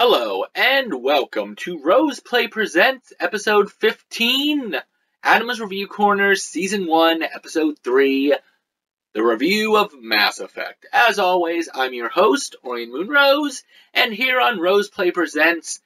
Hello, and welcome to Rose Play Presents Episode 15, Atama's Review Corner, Season 1, Episode 3, the review of Mass Effect. As always, I'm your host, Aurian MoonRose, and here on Rose Play Presents,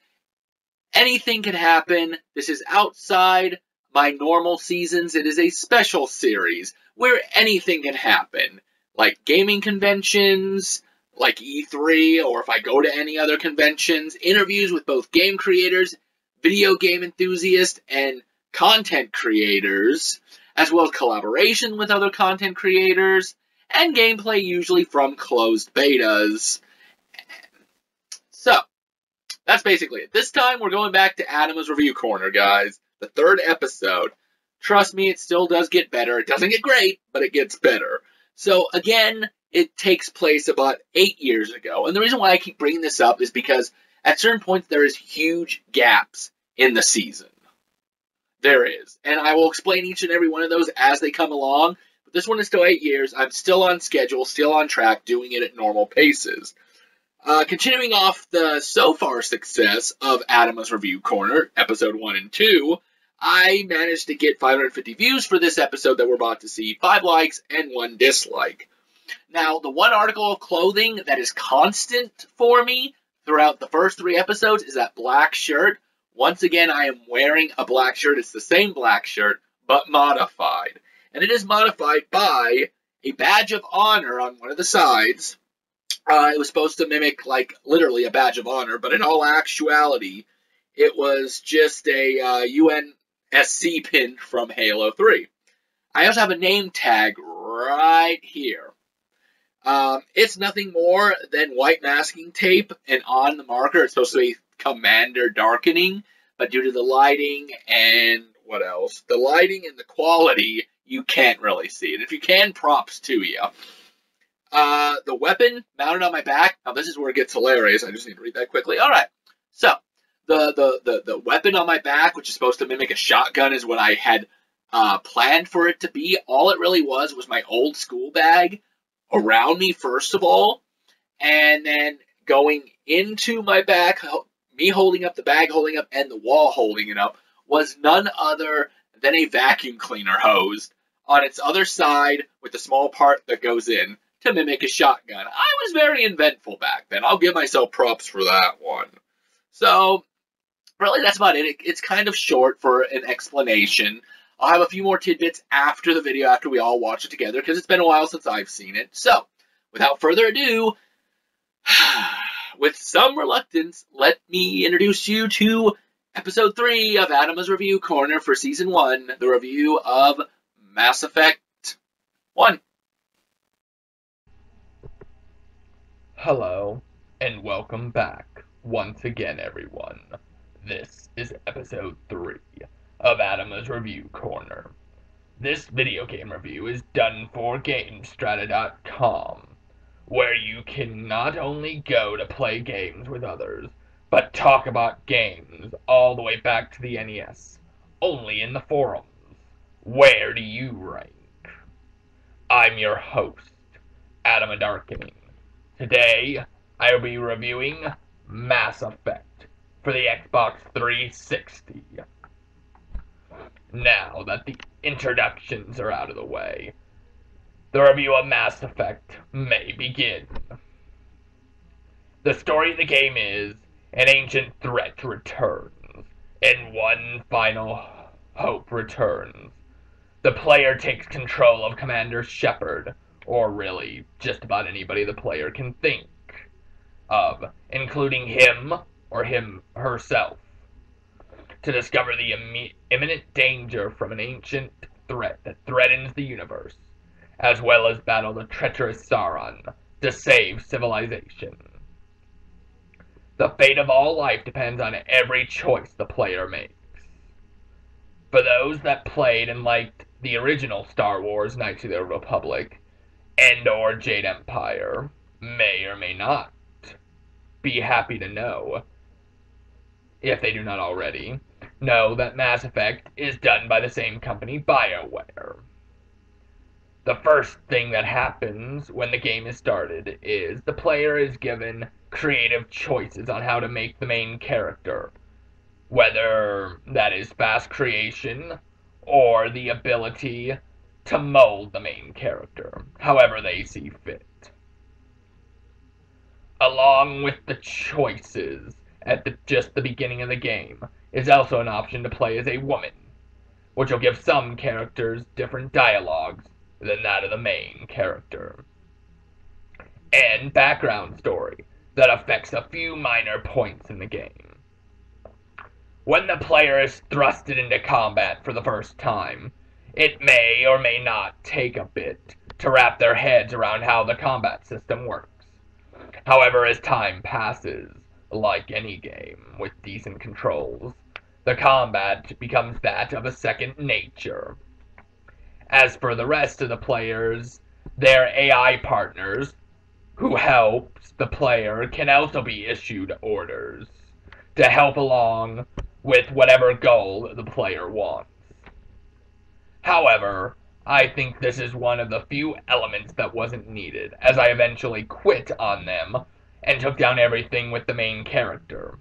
anything can happen. This is outside my normal seasons. It is a special series where anything can happen, like gaming conventions, like E3, or if I go to any other conventions, interviews with both game creators, video game enthusiasts, and content creators, as well as collaboration with other content creators, and gameplay usually from closed betas. So, that's basically it. This time, we're going back to Atama's Review Corner, guys. The third episode. Trust me, it still does get better. It doesn't get great, but it gets better. So, again, it takes place about 8 years ago. And the reason why I keep bringing this up is because at certain points there is huge gaps in the season. There is. And I will explain each and every one of those as they come along. But this one is still 8 years. I'm still on schedule, still on track, doing it at normal paces. Continuing off the so far success of Atama's Review Corner, Episode 1 and 2, I managed to get 550 views for this episode that we're about to see, 5 likes and 1 dislike. Now, the one article of clothing that is constant for me throughout the first 3 episodes is that black shirt. Once again, I am wearing a black shirt. It's the same black shirt, but modified. And it is modified by a badge of honor on one of the sides. It was supposed to mimic, like, literally a badge of honor, but in all actuality, it was just a UNSC pin from Halo 3. I also have a name tag right here. It's nothing more than white masking tape, and on the marker it's supposed to be Commander Darkening, but due to the lighting and what else? The lighting and the quality, you can't really see it. If you can, props to you. The weapon mounted on my back. Now this is where it gets hilarious. I just need to read that quickly. Alright, so the weapon on my back, which is supposed to mimic a shotgun, is what I had planned for it to be. All it really was my old school bag around me, first of all, and then going into my back, me holding up the bag, holding up, and the wall holding it up, was none other than a vacuum cleaner hose on its other side with the small part that goes in to mimic a shotgun. I was very inventful back then. I'll give myself props for that one. So, really, that's about it. It's kind of short for an explanation. I'll have a few more tidbits after the video, after we all watch it together, because it's been a while since I've seen it. So, without further ado, with some reluctance, let me introduce you to Episode 3 of Atama's Review Corner for Season 1, the review of Mass Effect 1. Hello, and welcome back, once again, everyone. This is Episode 3 of Atama's Review Corner. This video game review is done for GameStrata.com, where you can not only go to play games with others, but talk about games all the way back to the NES, only in the forums. Where do you rank? I'm your host, Atama Darkening. Today, I will be reviewing Mass Effect for the Xbox 360. Now that the introductions are out of the way, the review of Mass Effect may begin. The story of the game is an ancient threat returns, and one final hope returns. The player takes control of Commander Shepard, or really just about anybody the player can think of, including him or herself, to discover the imminent danger from an ancient threat that threatens the universe, as well as battle the treacherous Sauron to save civilization. The fate of all life depends on every choice the player makes. For those that played and liked the original Star Wars Knights of the Republic and/or Jade Empire may or may not be happy to know, if they do not already, know that Mass Effect is done by the same company, BioWare. The first thing that happens when the game is started is the player is given creative choices on how to make the main character, whether that is fast creation or the ability to mold the main character however they see fit. Along with the choices at just the beginning of the game is also an option to play as a woman, which will give some characters different dialogues than that of the main character, and background story that affects a few minor points in the game. When the player is thrusted into combat for the first time, it may or may not take a bit to wrap their heads around how the combat system works. However, as time passes, like any game with decent controls, the combat becomes that of a second nature. As for the rest of the players, their AI partners, who helps the player, can also be issued orders to help along with whatever goal the player wants. However, I think this is one of the few elements that wasn't needed, as I eventually quit on them and took down everything with the main character,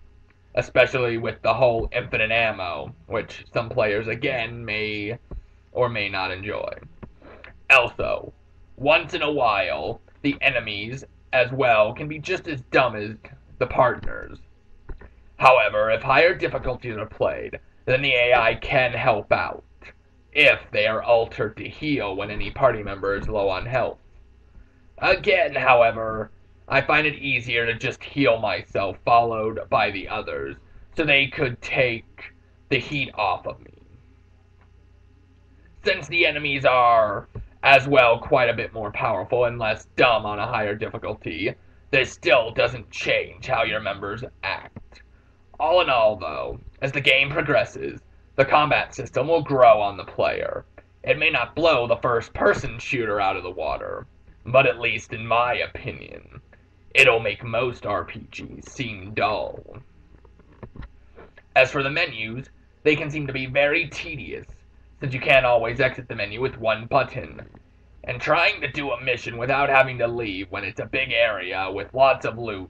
especially with the whole infinite ammo, which some players again may or may not enjoy. Also, once in a while, the enemies as well can be just as dumb as the partners. However, if higher difficulties are played, then the AI can help out, if they are altered to heal when any party member is low on health. Again, however, I find it easier to just heal myself followed by the others, so they could take the heat off of me. Since the enemies are, as well, quite a bit more powerful and less dumb on a higher difficulty, this still doesn't change how your members act. All in all, though, as the game progresses, the combat system will grow on the player. It may not blow the first-person shooter out of the water, but at least in my opinion, it'll make most RPGs seem dull. As for the menus, they can seem to be very tedious, since you can't always exit the menu with one button, and trying to do a mission without having to leave when it's a big area with lots of loot,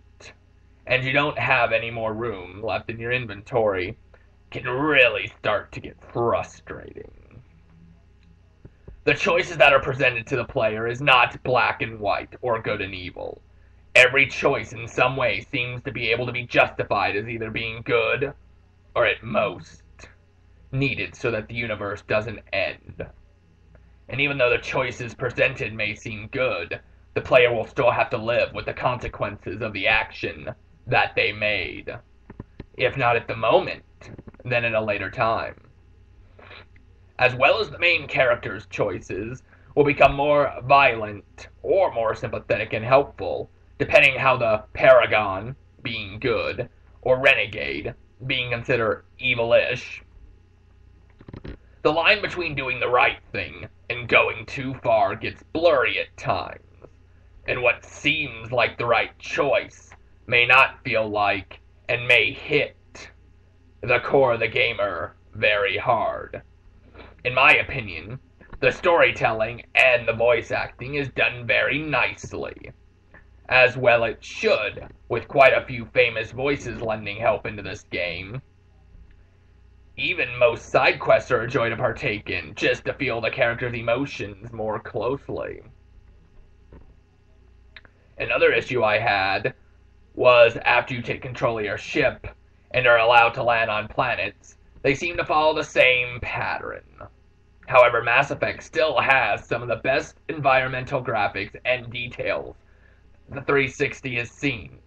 and you don't have any more room left in your inventory, can really start to get frustrating. The choices that are presented to the player is not black and white or good and evil. Every choice in some way seems to be able to be justified as either being good or at most needed so that the universe doesn't end. And even though the choices presented may seem good, the player will still have to live with the consequences of the action that they made. If not at the moment, then at a later time. As well as the main character's choices will become more violent or more sympathetic and helpful, depending how the Paragon, being good, or Renegade, being considered evil-ish. The line between doing the right thing and going too far gets blurry at times, and what seems like the right choice may not feel like and may hit the core of the gamer very hard. In my opinion, the storytelling and the voice acting is done very nicely, as well it should, with quite a few famous voices lending help into this game. Even most side quests are a joy to partake in, just to feel the character's emotions more closely. Another issue I had was after you take control of your ship and are allowed to land on planets, they seem to follow the same pattern. However, Mass Effect still has some of the best environmental graphics and details the 360 has seen.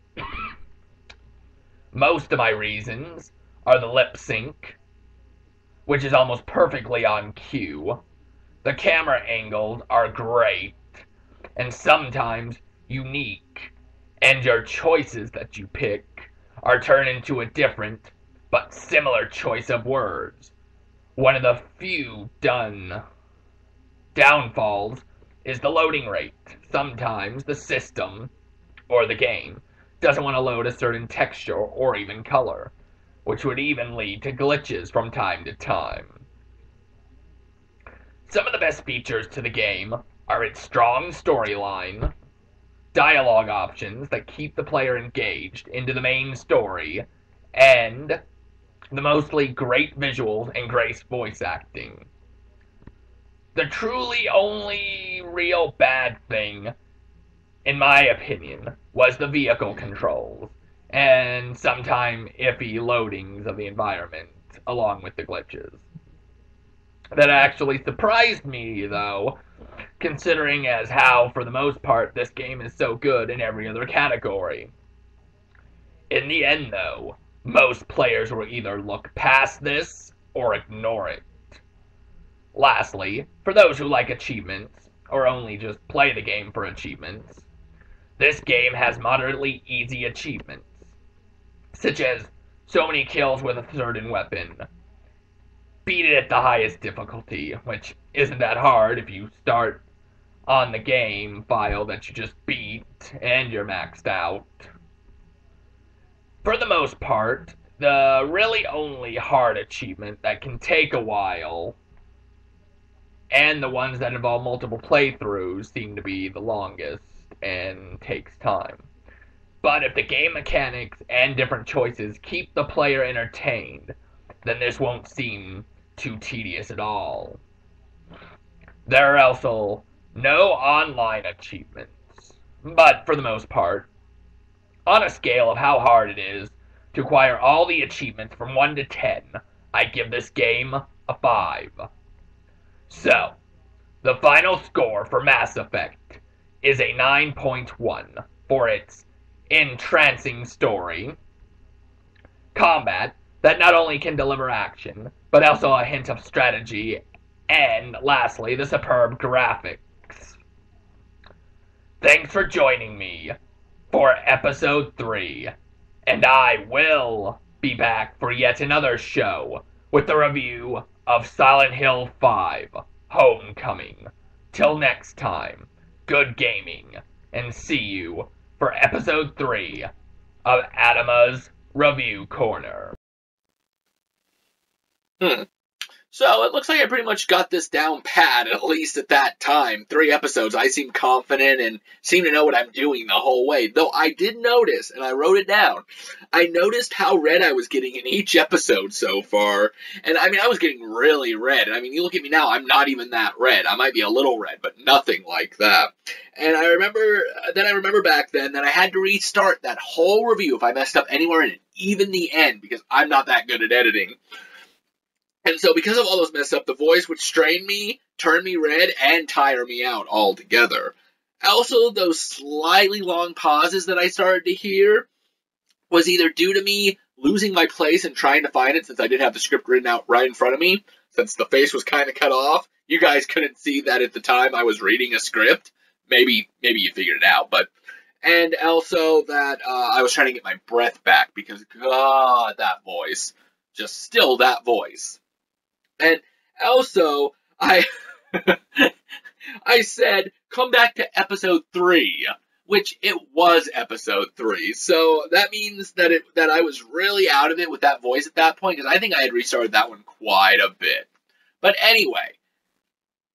Most of my reasons are the lip sync, which is almost perfectly on cue. The camera angles are great, and sometimes unique, and your choices that you pick are turned into a different but similar choice of words. One of the few downfalls is the loading rate. Sometimes the system, or the game, doesn't want to load a certain texture or even color, which would even lead to glitches from time to time. Some of the best features to the game are its strong storyline, dialogue options that keep the player engaged into the main story, and the mostly great visuals and great voice acting. The truly only real bad thing, in my opinion, was the vehicle controls, and sometime iffy loadings of the environment, along with the glitches. That actually surprised me, though, considering as how, for the most part, this game is so good in every other category. In the end, though, most players will either look past this or ignore it. Lastly, for those who like achievements, or only just play the game for achievements, this game has moderately easy achievements, such as so many kills with a certain weapon, beat it at the highest difficulty, which isn't that hard if you start on the game file that you just beat and you're maxed out. For the most part, the really only hard achievement that can take a while, and the ones that involve multiple playthroughs, seem to be the longest and takes time. But if the game mechanics and different choices keep the player entertained, then this won't seem too tedious at all. There are also no online achievements, but for the most part, on a scale of how hard it is to acquire all the achievements from 1 to 10, I give this game a 5. So, the final score for Mass Effect is a 9.1 for its entrancing story, combat that not only can deliver action, but also a hint of strategy, and lastly, the superb graphics. Thanks for joining me for episode 3, and I will be back for yet another show with the review of Silent Hill 5 Homecoming. Till next time, good gaming, and see you for episode 3 of Atama's Review Corner. So it looks like I pretty much got this down pat, at least at that time. 3 episodes, I seem confident and seem to know what I'm doing the whole way. Though I did notice, and I wrote it down, I noticed how red I was getting in each episode so far. And I mean, I was getting really red. I mean, you look at me now, I'm not even that red. I might be a little red, but nothing like that. And I remember back then that I had to restart that whole review if I messed up anywhere in it, even the end, because I'm not that good at editing. And so because of all those mess up, the voice would strain me, turn me red, and tire me out altogether. Also, those slightly long pauses that I started to hear was either due to me losing my place and trying to find it, since I did have the script written out right in front of me, since the face was kind of cut off. You guys couldn't see that at the time I was reading a script. Maybe you figured it out, but... And also that I was trying to get my breath back, because, God, that voice. Just still that voice. And also, I said, come back to episode 3, which it was episode 3. So that means that I was really out of it with that voice at that point, because I think I had restarted that one quite a bit. But anyway,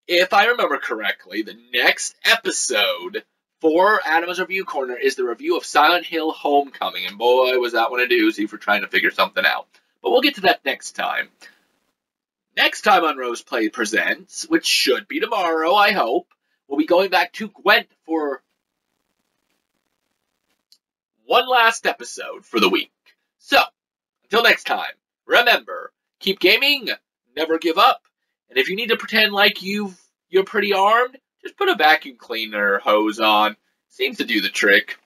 if I remember correctly, the next episode for Atama's Review Corner is the review of Silent Hill Homecoming. And boy, was that one a doozy for trying to figure something out. But we'll get to that next time. Next time on Rose Play Presents, which should be tomorrow, I hope, we'll be going back to Gwent for one last episode for the week. So, until next time, remember, keep gaming, never give up, and if you need to pretend like you're pretty armed, just put a vacuum cleaner hose on. Seems to do the trick.